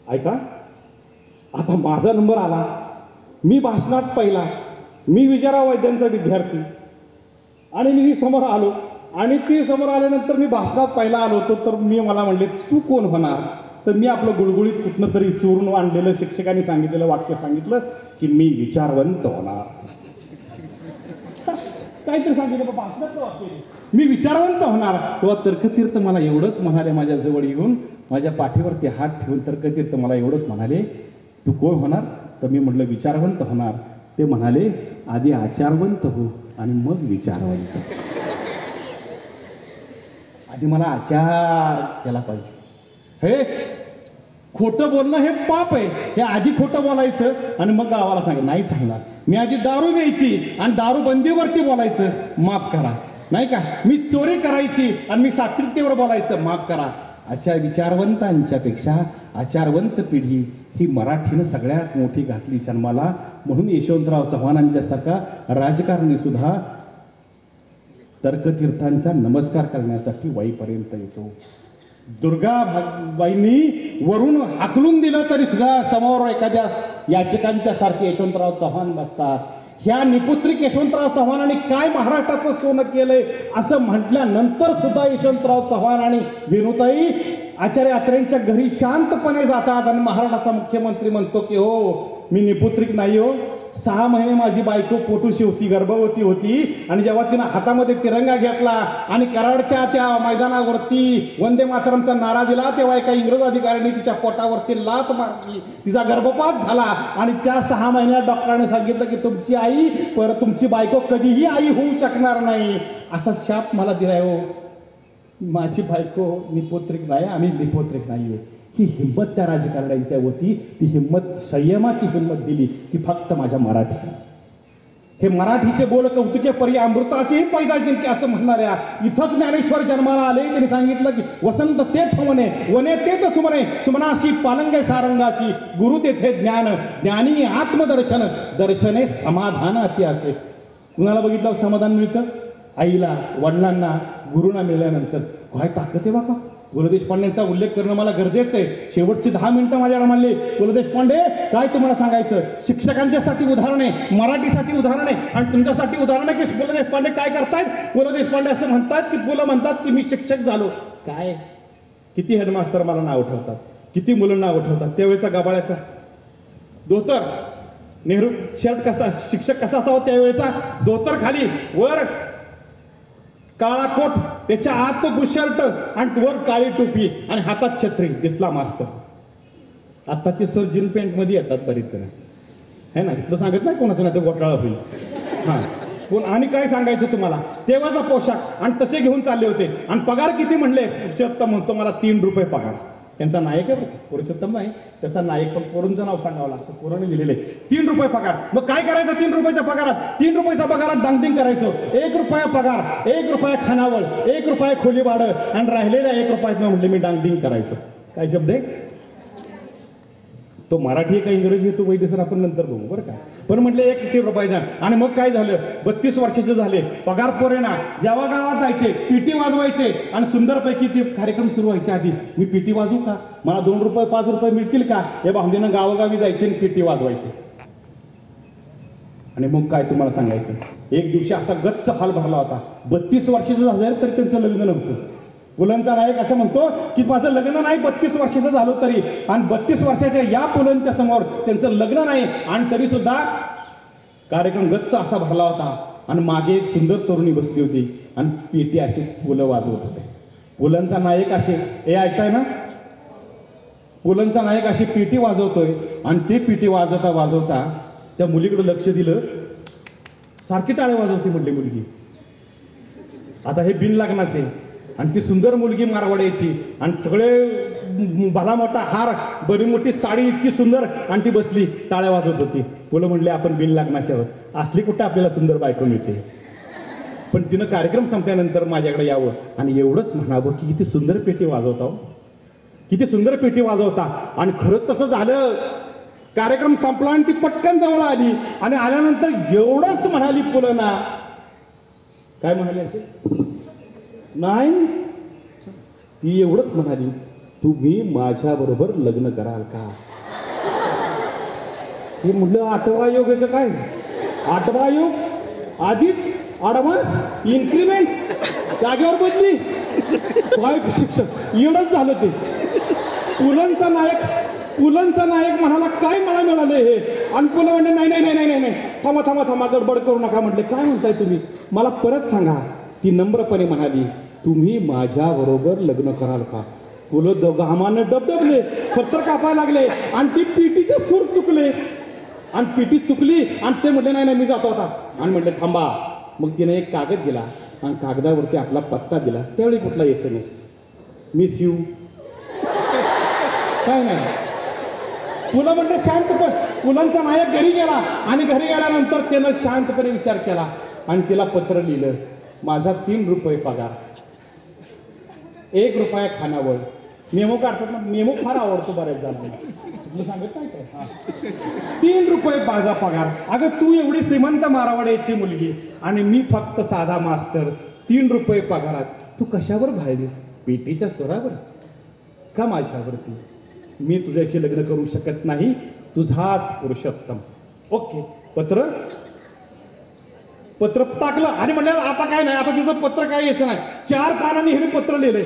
ऐका, आता माझा नंबर आला, मी भाषणात पहिला, मी विजयराव वैद्यांचा विद्यार्थी आणि मी समोर आलो आणि ती समोर आल्यानंतर मी भाषणात पहिला आलो होतो. तर मला म्हणले तू कोण होणार. तर मी आपलं गुळगुळीत कुठनं तरी चोरून आणलेलं शिक्षकांनी सांगितलेलं वाक्य सांगितलं की मी विचारवंत होणार. काहीतरी सांगितलं भाषणाचं वाक्य, मी विचारवंत होणार. तेव्हा तर्कतीर्थ मला एवढंच म्हणाले, माझ्या जवळ येऊन माझ्या पाठीवरती हात ठेवून तर्कतीर्थ मला एवढंच म्हणाले तू कोण होणार. तर मी म्हटलं विचारवंत होणार. ते म्हणाले आधी आचारवंत हो आणि मग विचारवंत. आधी मला आचार केला पाहिजे. हे खोटं बोलणं हे पाप आहे. हे आधी खोटं बोलायचं आणि मग गावाला सांग नाही सांगणार. मी आधी दारू घ्यायची आणि दारू बंदीवरती बोलायचं माफ करा, नाही का. मी चोरी करायची आणि मी सात्विकतेवर बोलायचं माफ करा. अशा विचारवंतांच्या पेक्षा आचारवंत पिढी ही मराठीनं सगळ्यात मोठी घातली जन्माला. म्हणून यशवंतराव चव्हाणांच्यासारखा राजकारणी सुद्धा तर्कतीर्थांचा नमस्कार करण्यासाठी वाईपर्यंत येतो. दुर्गाबाईंनी वरून हाकलून दिलं तरी सुद्धा समोर एखाद्या याचकांच्या सारखे यशवंतराव चव्हाण बसतात. ह्या निपुत्रिक यशवंतराव चव्हाणांनी काय महाराष्ट्राचं सोनं केलंय असं म्हटल्यानंतर सुद्धा यशवंतराव चव्हाण आणि विनुताई आचार्य अत्रेंच्या घरी शांतपणे जातात आणि महाराष्ट्राचा मुख्यमंत्री म्हणतो की हो मी निपुत्रिक नाही हो, 6 महिने माझी बायको पोटूशी होती, गर्भवती होती आणि जेव्हा तिनं हातामध्ये तिरंगा घेतला आणि कराडच्या त्या मैदानावरती वंदे मातरमचा नारा दिला तेव्हा एका इंग्रज अधिकाऱ्यांनी तिच्या पोटावरती लात मारली, तिचा गर्भपात झाला आणि त्या 6 महिन्यात डॉक्टरांनी सांगितलं की तुमची आई परत तुमची बायको कधीही आई होऊ शकणार नाही असा शाप मला दिलाय. हो माझी बायको निपुत्रिक नाही, आम्ही निपुत्रिक नाहीये. ही हिंमत त्या राजकारण्यांच्या होती. ती हिंमत संयमाची हिंमत दिली ती फक्त माझ्या मराठी. हे मराठीचे बोल कौतुके परी अमृताचेही पैदा जिंके असं म्हणणाऱ्या इथंच ज्ञानेश्वर जन्माला आले. त्यांनी सांगितलं की वसंत तेथ वने, वने तेथ सुमने, सुमनाशी पालंगे सारंगाशी, गुरु तेथे ज्ञान, ज्ञानी आत्मदर्शन, दर्शने समाधान अति असे. कुणाला बघितलं समाधान मिळतं? आईला, वडिलांना, गुरुना मिळाल्यानंतर. काय ताकद आहे बाबा. पु ल देशपांडेंचा उल्लेख करणं मला गरजेचं आहे. शेवटची 10 मिनिटं माझ्याकडे मानली. पु ल देशपांडे काय तुम्हाला सांगायचं. शिक्षकांच्यासाठी उदाहरणे, मराठीसाठी उदाहरणे आणि तुमच्यासाठी उदाहरणे की पु ल देशपांडे काय करतायत. पु ल देशपांडे असं म्हणतात की पु ल म्हणतात की मी शिक्षक झालो. काय किती हेडमास्तर मला नाव ठेवतात, किती मुलं नाव ठेवतात. त्यावेळेचा गबाळ्याचा धोतर, नेहरू शर्ट कसा, शिक्षक कसा असावा त्यावेळेचा, धोतर खाली, वर काळा कोट, त्याच्या आत तो बुशर्ट आणि वर काळी टोपी आणि हातात छत्री, दिसला मास्तर. आता ते सर जीन पॅन्ट मध्ये येतात बरीच जण, है ना. इथलं सांगत नाही कोणाचं, नाही तर घोटाळा होईल. हा कोण. आणि काय सांगायचं तुम्हाला, तेव्हाचा पोशाख आणि तसे घेऊन चालले होते. आणि पगार किती म्हणले, पुरुषोत्तम म्हणतो मला 3 रुपये पगार. त्यांचा नायक आहे, पुरुषोत्तम नाही त्याचा नायक, पण पोरूंचं नाव सांगावं लागतं, पोराने लिहिलेले 3 रुपये पगार. मग काय करायचं 3 रुपयाच्या पगारात, 3 रुपयाच्या पगारात डांगडिंग करायचो. 1 रुपया पगार, 1 रुपया खानावळ, 1 रुपया खोली भाडं आणि राहिलेल्या 1 रुपयात म्हटले मी डांगडिंग करायचो. काय शब्द आहे तो, मराठी आहे का इंग्रजी आहे तो वैद्य सर आपण नंतर बघू बरं का. पण म्हटले 1 रुपयाचा. आणि मग काय झालं, 32 वर्षाचे झाले, पगार पोरेना, जेव्हा गावात जायचे पिटी वाजवायचे. आणि सुंदरपैकी ते कार्यक्रम सुरू व्हायच्या आधी मी पिटी वाजवू का, मला 2 रुपये 5 रुपये मिळतील का, या भावनेनं गावोगावी जायचे आणि पिटी वाजवायचे. आणि मग काय तुम्हाला सांगायचं, एक दिवशी असा गच्च हाल भरला होता. 32 वर्षाचं झालं तरी त्यांचं लग्न नव्हतं. पुलंचा नायक असं म्हणतो की माझं लग्न नाही 32 वर्षाचं झालं तरी, आणि 32 वर्षाच्या या पुलंच्या समोर त्यांचं लग्न नाही, आणि तरी सुद्धा कार्यक्रम गच्च असा भरला होता. आणि मागे एक सुंदर तरुणी बसली होती आणि पेटी अशी पुलं वाजवत होते. पुलंचा नायक असे, हे ऐकताय ना, पुलंचा नायक अशी पेटी वाजवतोय. आणि ते पेटी वाजवता वाजवता त्या मुलीकडे लक्ष दिलं, सारखी टाळे वाजवते म्हटली मुलगी. आता हे बिन लग्नाचे, आणि ती सुंदर मुलगी मारवाड्याची, आणि सगळे भला मोठा हार, बरी मोठी साडी इतकी सुंदर, आणि ती बसली टाळ्या वाजवत होती. बोल म्हणले आपण बिन लग्नाच्या आहोत, असली कुठे आपल्याला सुंदर बायको मिळते. पण तिनं कार्यक्रम संपल्यानंतर माझ्याकडे यावं आणि एवढंच म्हणावं की किती सुंदर पेटी वाजवता, किती सुंदर पेटी वाजवता. आणि खरंच तसं झालं. कार्यक्रम संपला आणि ती पटकन जवळ आली, आणि आल्यानंतर एवढंच म्हणाली पुलना. काय म्हणाली असे नाही, ती एवढंच म्हणाली, तुम्ही माझ्या बरोबर लग्न कराल का. हे म्हटलं 8वा योग आहे का काय, 8वा योग, आधीच ॲडव्हान्स इन्क्रीमेंट, जागेवर बदली. काय शिक्षक एवढंच झालं ते. पुलंचा नायक म्हणाला काय मला मिळाले हे, आणि पुलं म्हणले नाही नाही नाही नाही नाही, थांबा थांबा थांबा, गडबड करू नका. म्हटले काय म्हणताय तुम्ही, मला परत सांगा. ती नम्रपणे म्हणाली, तुम्ही माझ्या बरोबर लग्न कराल का. पुलं दोघांमानं डबडबले, 70 कापायला लागले, आणि ती पिटीचे सूर चुकले, आणि पिटी चुकली, आणि ते म्हटले नाही नाही मी जातो आता. आणि म्हटले थांबा. मग तिने एक कागद दिला आणि कागदावरती आपला पत्ता दिला. त्यावेळी कुठला SMS, मिस यू, काय नाही. पुलं म्हणते शांतपणे. पुलांचा नायक घरी गेला, आणि घरी गेल्यानंतर त्यानं शांतपणे विचार केला आणि तिला पत्र लिहिलं, माझा 3 रुपये पगार, 1 रुपया खानावळ. मेमो काढतात ना, मेमो फार आवडतो बऱ्याच जणांना, तुला सांगत नाही काय. 3 रुपये माझा पगार. अगं तू एवढी श्रीमंत मारवाड्याची मुलगी आणि मी फक्त साधा मास्तर, 3 रुपये पगारात तू कशावर भाळलीस, पेटीच्या स्वरावर का माझ्यावरती. मी तुझ्याशी लग्न करू शकत नाही, तुझाच पुरुषोत्तम. ओके. पत्र टाकलं आणि म्हणलं आता काय नाही, आता तिचं पत्र काय यायचं नाही. 4 पानांनी हे पत्र लिहिलंय,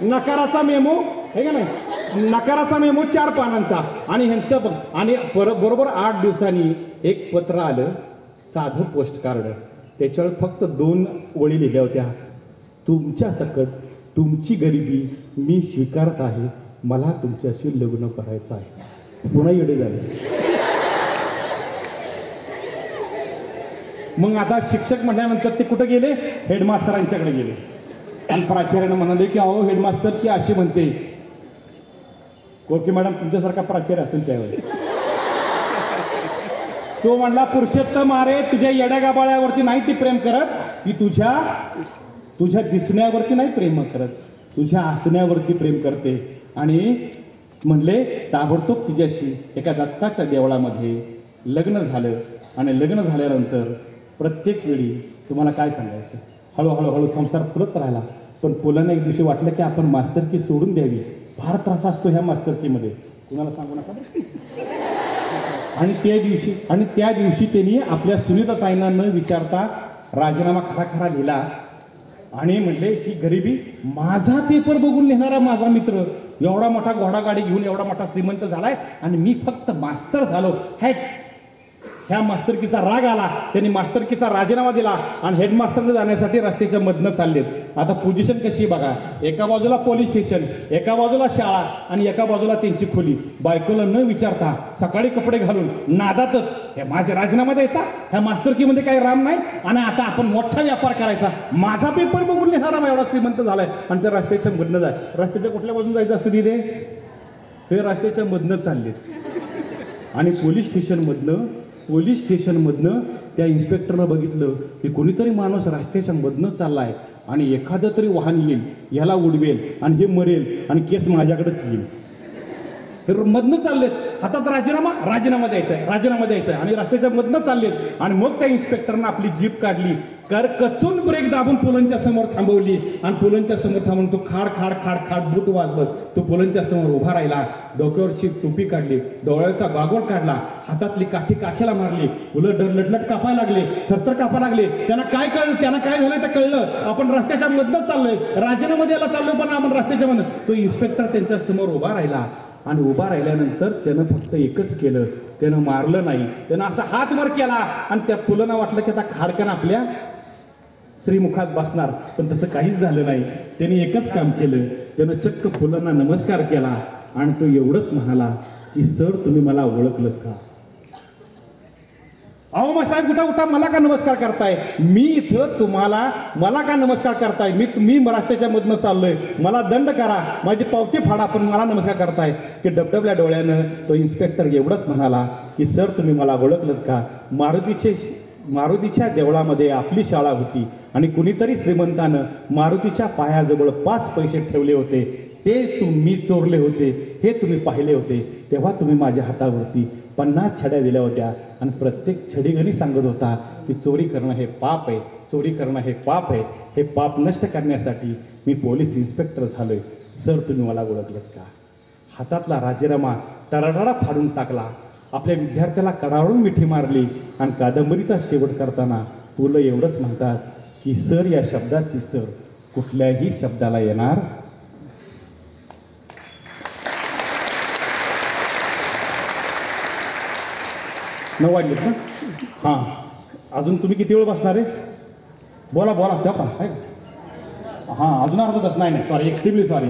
नकाराचा मेमो हे का नाही, नकाराचा मेमो 4 पानांचा. आणि ह्यांचं बघ, आणि बरोबर 8 दिवसांनी एक पत्र आलं, साधं पोस्ट कार्ड. त्याच्यावर फक्त 2 ओळी लिहिल्या होत्या, तुमच्या सकट तुमची गरिबी मी स्वीकारत आहे, मला तुमच्याशी लग्न करायचं आहे. पुन्हा येडे झाले. मग आता शिक्षक म्हटल्यानंतर ते कुठं गेले, हेडमास्टरांच्याकडे गेले. आणि प्राचार्यानं म्हणाले की अहो हेडमास्टर ती अशी म्हणते. कोळके मॅडम तुमच्यासारखा प्राचार्य असेल त्यावेळी. तो म्हणला पुरुषोत्तम अरे तुझ्या येड्या गाबाळ्यावरती नाही ती प्रेम करत, ती तुझ्या दिसण्यावरती नाही प्रेम करत, तुझ्या हसण्यावरती प्रेम करते. आणि म्हणले ताबडतोब तुझ्याशी एका दत्ताच्या देवळामध्ये लग्न झालं. आणि लग्न झाल्यानंतर प्रत्येक वेळी तुम्हाला काय सांगायचं, हळूहळू संसार फुलत राहिला. पण पुलांना एक दिवशी वाटलं की आपण मास्तरकी सोडून द्यावी, फार त्रास असतो ह्या मास्तरकीमध्ये, कुणाला सांगू नका. आणि त्या दिवशी त्यांनी आपल्या सुनीताताईंना न विचारता राजीनामा खरा लिहिला. आणि म्हणले ही गरिबी माझा पेपर बघून लिहिणारा माझा मित्र एवढा मोठा घोडागाडी घेऊन एवढा मोठा श्रीमंत झालाय आणि मी फक्त मास्तर झालो. ह्या मास्तरकीचा राग आला, त्यांनी मास्तरकीचा राजीनामा दिला आणि हेडमास्टरने जाण्यासाठी रस्त्याच्या मधनं चाललेत. आता पोझिशन कशी बघा, एका बाजूला पोलीस स्टेशन, एका बाजूला शाळा आणि एका बाजूला त्यांची खोली. बायकोला न विचारता सकाळी कपडे घालून नादातच हे माझा राजीनामा द्यायचा, ह्या मास्तरकीमध्ये काही राम नाही आणि आता आपण मोठा व्यापार करायचा. माझा पेपर बघून लिहिणारा एवढा श्रीमंत झालाय आणि त्या रस्त्याच्या मधनं जाय. रस्त्याच्या कुठल्या बाजून जायचं असतं तिथे, हे रस्त्याच्या मधनं चाललेत. आणि पोलीस स्टेशनमधनं त्या इन्स्पेक्टरनं बघितलं की कोणीतरी माणूस रस्त्याच्या मधनं चाललाय आणि एखादं तरी वाहन येईल, याला उडवेल आणि हे मरेल आणि केस माझ्याकडेच येईल. तर मधनं चाललेत, हातात राजीनामा द्यायचा आणि रस्त्याच्या मधनं चाललेत. आणि मग त्या इन्स्पेक्टरनं आपली जीप काढली, कचून ब्रेक दाबून पुलंच्या समोर थांबवली आणि पुलंच्या समोर थांबून तो खाड खाड खाड खाड बूट वाजवत तो पुलंच्या समोर उभा राहिला. डोक्यावरची टोपी काढली, डोळ्याचा गागोट काढला, हातातली काठी काखेला मारली. फुलं लटलट कापायला लागले, थरथर कापायला लागले. त्यांना काय झालं ते कळलं. आपण रस्त्याच्या मधनच चाललोय, राजीनामा द्यायला चाललोय, पण आपण रस्त्याच्या मधनं. तो इन्स्पेक्टर त्यांच्या समोर उभा राहिला आणि उभा राहिल्यानंतर त्यानं फक्त एकच केलं, त्यानं मारलं नाही, त्यानं असा हात वर केला आणि त्या फुलांना वाटलं की आता खाडकन आपल्या श्रीमुखात बसणार, पण तसं काहीच झालं नाही. त्यांनी एकच काम केलं, त्यानं चक्क फुलांना नमस्कार केला आणि तो एवढंच म्हणाला की सर तुम्ही मला ओळखलं का? अहो मग साहेब उठा मला का नमस्कार करताय? मी इथं मला का नमस्कार करताय? मी रस्त्याच्या मधनं चाललोय, मला दंड करा, माझी पावती फाडा, पण मला नमस्कार करताय? की डबडबल्या डोळ्यानं तो इन्स्पेक्टर एवढंच म्हणाला की सर तुम्ही मला ओळखलं का? मारुतीच्या देवळामध्ये आपली शाळा होती आणि कुणीतरी श्रीमंतानं मारुतीच्या पायाजवळ 5 पैसे ठेवले होते, ते तुम्ही चोरले होते, हे तुम्ही पाहिले होते. तेव्हा तुम्ही माझ्या हातावरती 50 छड्या दिल्या होत्या आणि प्रत्येक छडीगणी सांगत होता की चोरी करणं हे पाप आहे, चोरी करणं हे पाप आहे. हे पाप नष्ट करण्यासाठी मी पोलीस इन्स्पेक्टर झालोय. सर तुम्ही मला ओळखलत का? हातातला राजीनामा टराटरा फाडून टाकला, आपल्या विद्यार्थ्याला कडाळून मिठी मारली आणि कादंबरीचा शेवट करताना पुलं एवढंच म्हणतात की सर या शब्दाची सर कुठल्याही शब्दाला येणार. नऊ वाजलेत ना? हां, अजून तुम्ही किती वेळ बसणार आहे? बोला त्या पण हां, अजून अर्धा तास. नाही सॉरी, एक्स्ट्रीमली सॉरी.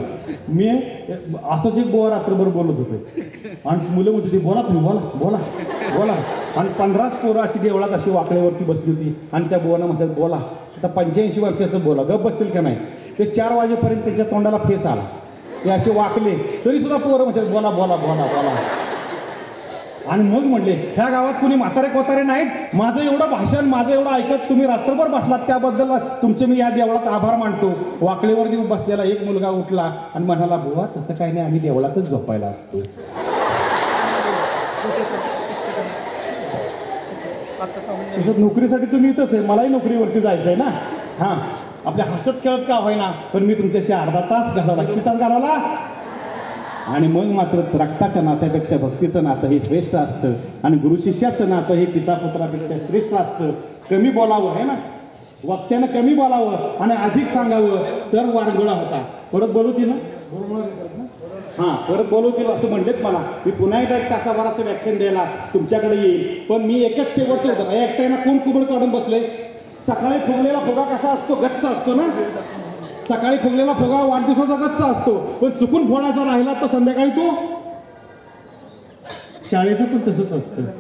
मी असंच एक बुवा रात्रभर बोलत होतो आणि मुलं म्हणत होती बोला तुम्ही बोला आणि 15 पोरं अशी देवळात अशी वाकड्यावरती बसली होती आणि त्या बुवांना म्हणतात बोला. आता 85 वर्षाचं बोला, गप बसतील का नाही? ते 4 वाजेपर्यंत त्याच्या तोंडाला फेस आला, ते असे वाकले तरी सुद्धा पोरं म्हणतात बोला. आणि मग म्हणले ह्या गावात कुणी म्हातारे कोतारे नाहीत, माझं एवढं भाषण, माझं एवढं ऐकत तुम्ही रात्रभर बसलात, त्याबद्दल तुमचे मी या देवळात आभार मानतो. वाकळीवरती बसलेला एक मुलगा उठला आणि म्हणाला बुवा तसं काही नाही, आम्ही देवळातच झोपायला असतो. नोकरीसाठी तुम्ही इथंच आहे, मलाही नोकरीवरती जायचं आहे ना. हां, आपल्या हसत खेळत का होईना, पण मी तुमच्याशी अर्धा तास घालवला. किती तास घालवला? आणि मग मात्र रक्ताच्या नात्यापेक्षा भक्तीचं नातं हे श्रेष्ठ असतं आणि गुरु शिष्याचं नातं हे पिता पुत्रापेक्षा श्रेष्ठ असतं. कमी बोलावं आहे ना, वक्त्यानं कमी बोलावं आणि अधिक सांगावं तर वारगुळा होता. परत बोलवतील ना? हां, परत बोलवतील असं म्हणलेत मला. मी पुन्हा एकदा 1 तासाभराचं व्याख्यान द्यायला तुमच्याकडे येईल, पण मी एकच शेवटचं होतं. एकट्यानं कोण कुबड काढून बसले? सकाळी फुगलेला फुगा कसा असतो? गच्च असतो ना. सकाळी फुगलेला फुगा वाढदिवसाचा गच्चा असतो, पण चुकून फोडायचा राहिला तर संध्याकाळी तो शाळेचं पण तसंच असतं.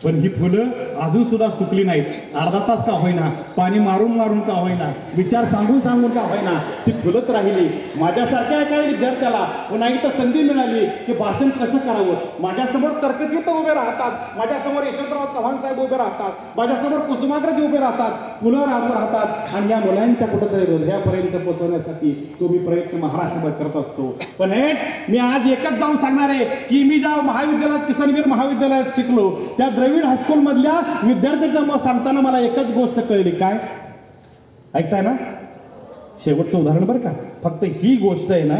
पण ही फुलं अजून सुद्धा सुकली नाहीत. अर्धा तास का होईना, पाणी मारून का होईना, विचार सांगून का होईना ती फुलत राहिली. माझ्यासारख्या काही विद्यार्थ्याला पुन्हा इथं संधी मिळाली की भाषण कसं करावं. माझ्यासमोर तर्कतीर्थ उभे राहतात, माझ्यासमोर यशवंतराव चव्हाण साहेब उभे राहतात, माझ्यासमोर कुसुमाग्रज उभे राहतात, फुलं राहतात आणि या मुलांच्या कुठंतरी हृदयापर्यंत पोहोचवण्यासाठी तो मी प्रयत्न महाराष्ट्रभर करत असतो. पण हे मी आज एकच जाऊन सांगणार आहे की मी ज्या महाविद्यालयात किसनवीर महाविद्यालयात शिकलो त्या द्रविड हायस्कूल मधल्या विद्यार्थ्यांचं मत सांगताना मला एकच गोष्ट कळली. काय ऐकताय ना? शेवटचं उदाहरण बरं का, फक्त ही गोष्ट आहे ना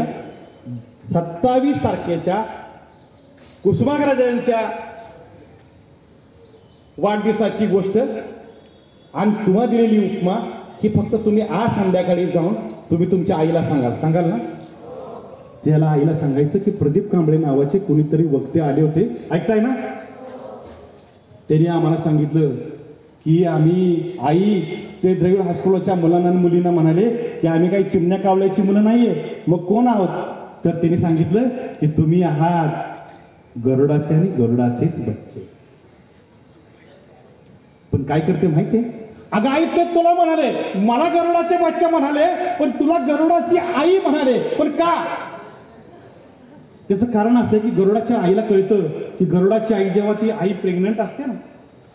27 तारखेच्या कुसुमाग्रजांच्या वाढदिवसाची गोष्ट आणि तुम्हा दिलेली उपमा हे फक्त तुम्ही आज संध्याकाळी जाऊन तुम्ही तुमच्या आईला सांगाल ना. त्याला आईला सांगायचं की प्रदीप कांबळे नावाचे कोणीतरी वक्ते आले होते, ऐकताय ना. त्यांनी आम्हाला सांगितलं की आम्ही आई ते द्रविड हायस्कूलच्या मुलांना आणि मुलींना म्हणाले की आम्ही काही चिमण्या कावल्याची मुलं नाहीये, मग कोण आहोत. तर त्यांनी सांगितलं की तुम्ही आहात गरुडाचे आणि गरुडाचेच बच्चे. पण काय करते माहितीये, अगं आई ते तुला म्हणाले, मला गरुडाचे बच्चे म्हणाले, पण तुला गरुडाची आई म्हणाले. पण का? त्याचं कारण असं आहे की गरुडाच्या आईला कळतं की गरुडाची आई जेव्हा ती आई प्रेग्नंट असते ना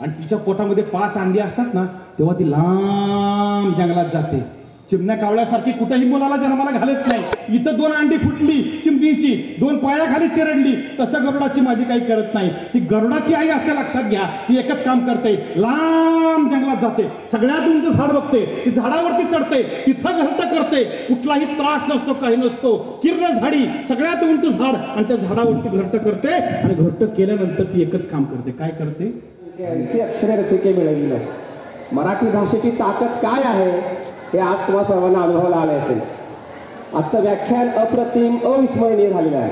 आणि तिच्या पोटामध्ये 5 अंडी असतात ना, तेव्हा ती लांब जंगलात जाते. चिमण्या कावळ्यासारखी कुठेही मुलाला जन्माला घालत नाही. इथं 2 अंडी फुटली चिमणीची, 2 पायाखाली चिरडली, तसं गरुडाची माझी काही करत नाही. ती गरुडाची आई असते लक्षात घ्या. ती एकच काम करते, लांब जंगलात जाते, सगळ्यात उंच झाड बघते, ती झाडावरती चढते, तिथं घरटं करते, कुठलाही त्रास नसतो, काही नसतो, किर्ण झाडी, सगळ्यात उंच झाड, आणि त्या झाडावरती घरटं करते. आणि घरटं केल्यानंतर ती एकच काम करते. काय करते? 80 अक्षरे रसिके मिळवलं. मराठी भाषेची ताकद काय आहे हे आज तुम्हा सर्वांना अनुभवाला आले असेल. आजचं व्याख्यान अप्रतिम अविस्मरणीय झालेलं आहे.